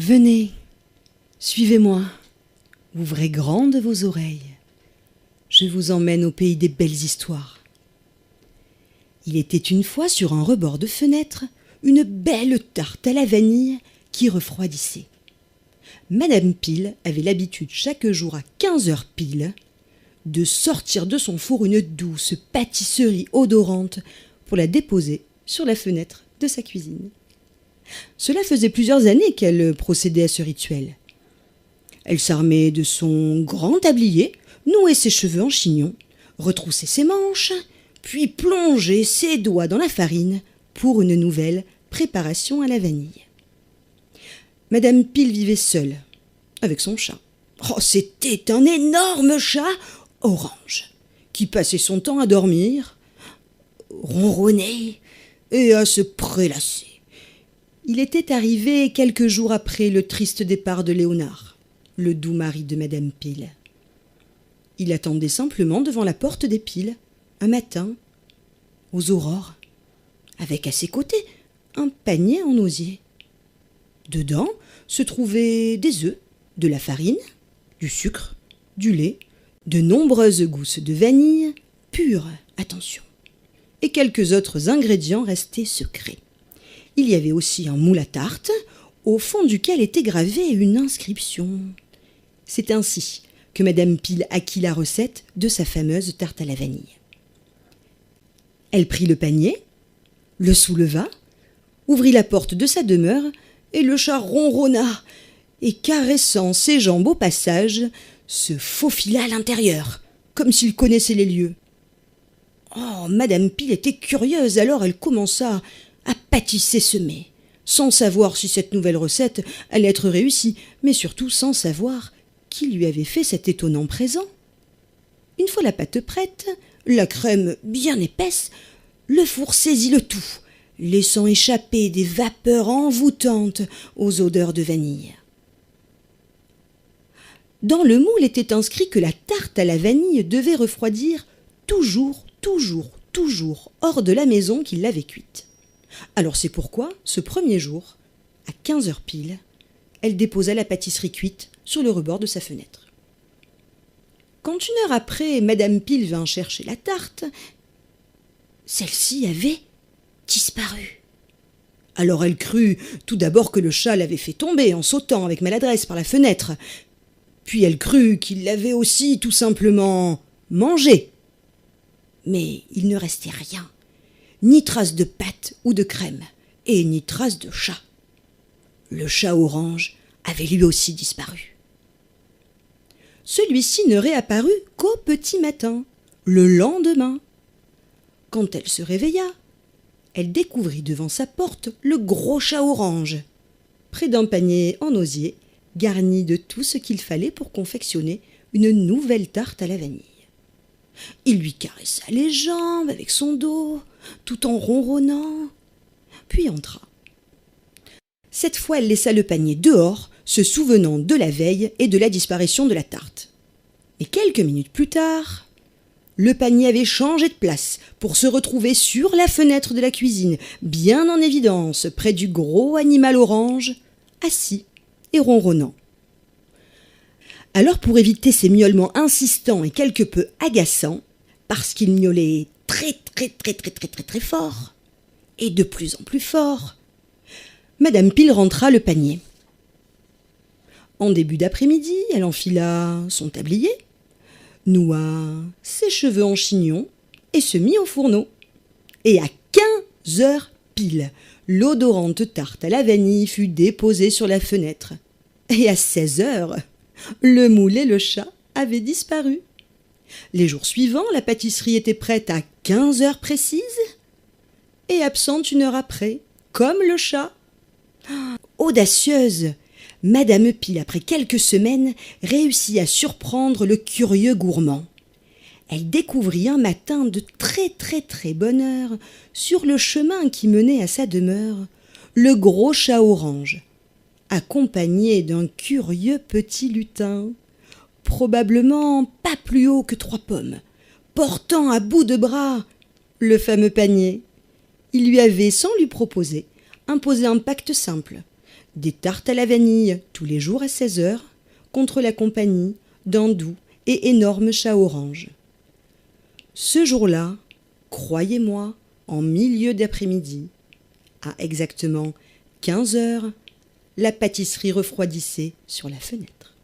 Venez, suivez-moi, ouvrez grandes vos oreilles. Je vous emmène au pays des belles histoires. Il était une fois sur un rebord de fenêtre une belle tarte à la vanille qui refroidissait. Madame Pile avait l'habitude chaque jour à 15h pile de sortir de son four une douce pâtisserie odorante pour la déposer sur la fenêtre de sa cuisine. Cela faisait plusieurs années qu'elle procédait à ce rituel. Elle s'armait de son grand tablier, nouait ses cheveux en chignon, retroussait ses manches, puis plongeait ses doigts dans la farine pour une nouvelle préparation à la vanille. Madame Pile vivait seule, avec son chat. Oh, c'était un énorme chat orange, qui passait son temps à dormir, ronronner et à se prélasser. Il était arrivé quelques jours après le triste départ de Léonard, le doux mari de Madame Pile. Il attendait simplement devant la porte des Piles, un matin, aux aurores, avec à ses côtés un panier en osier. Dedans se trouvaient des œufs, de la farine, du sucre, du lait, de nombreuses gousses de vanille, pure, attention, et quelques autres ingrédients restés secrets. Il y avait aussi un moule à tarte, au fond duquel était gravée une inscription. C'est ainsi que Madame Pile acquit la recette de sa fameuse tarte à la vanille. Elle prit le panier, le souleva, ouvrit la porte de sa demeure, et le chat ronronna, et caressant ses jambes au passage, se faufila à l'intérieur, comme s'il connaissait les lieux. Oh, Madame Pile était curieuse, alors elle commença à pâtisser ce mets, sans savoir si cette nouvelle recette allait être réussie, mais surtout sans savoir qui lui avait fait cet étonnant présent. Une fois la pâte prête, la crème bien épaisse, le four saisit le tout, laissant échapper des vapeurs envoûtantes aux odeurs de vanille. Dans le moule était inscrit que la tarte à la vanille devait refroidir toujours hors de la maison qui l'avait cuite. Alors c'est pourquoi, ce premier jour, à 15h pile, elle déposa la pâtisserie cuite sur le rebord de sa fenêtre. Quand une heure après, Madame Pile vint chercher la tarte, celle-ci avait disparu. Alors elle crut tout d'abord que le chat l'avait fait tomber en sautant avec maladresse par la fenêtre. Puis elle crut qu'il l'avait aussi tout simplement mangé. Mais il ne restait rien, ni trace de pâte ou de crème, et ni trace de chat. Le chat orange avait lui aussi disparu. Celui-ci ne réapparut qu'au petit matin, le lendemain. Quand elle se réveilla, elle découvrit devant sa porte le gros chat orange, près d'un panier en osier, garni de tout ce qu'il fallait pour confectionner une nouvelle tarte à la vanille. Il lui caressa les jambes avec son dos, tout en ronronnant, puis entra. Cette fois, elle laissa le panier dehors, se souvenant de la veille et de la disparition de la tarte. Mais quelques minutes plus tard, le panier avait changé de place pour se retrouver sur la fenêtre de la cuisine, bien en évidence, près du gros animal orange, assis et ronronnant. Alors, pour éviter ces miaulements insistants et quelque peu agaçants, parce qu'il miaulait très fort, et de plus en plus fort, Madame Pile rentra le panier. En début d'après-midi, elle enfila son tablier, noua ses cheveux en chignon et se mit au fourneau. Et à 15h pile, l'odorante tarte à la vanille fut déposée sur la fenêtre. Et à 16h, le moule et le chat avaient disparu. Les jours suivants, la pâtisserie était prête à 15h précises et absente une heure après, comme le chat. Audacieuse, Madame Pile, après quelques semaines, réussit à surprendre le curieux gourmand. Elle découvrit un matin de très bonne heure, sur le chemin qui menait à sa demeure, le gros chat orange, accompagné d'un curieux petit lutin, probablement pas plus haut que 3 pommes, portant à bout de bras le fameux panier. Il lui avait, sans lui proposer, imposé un pacte simple, des tartes à la vanille tous les jours à 16 heures, contre la compagnie d'un doux et énorme chat orange. Ce jour-là, croyez-moi, en milieu d'après-midi, à exactement 15 heures, la pâtisserie refroidissait sur la fenêtre.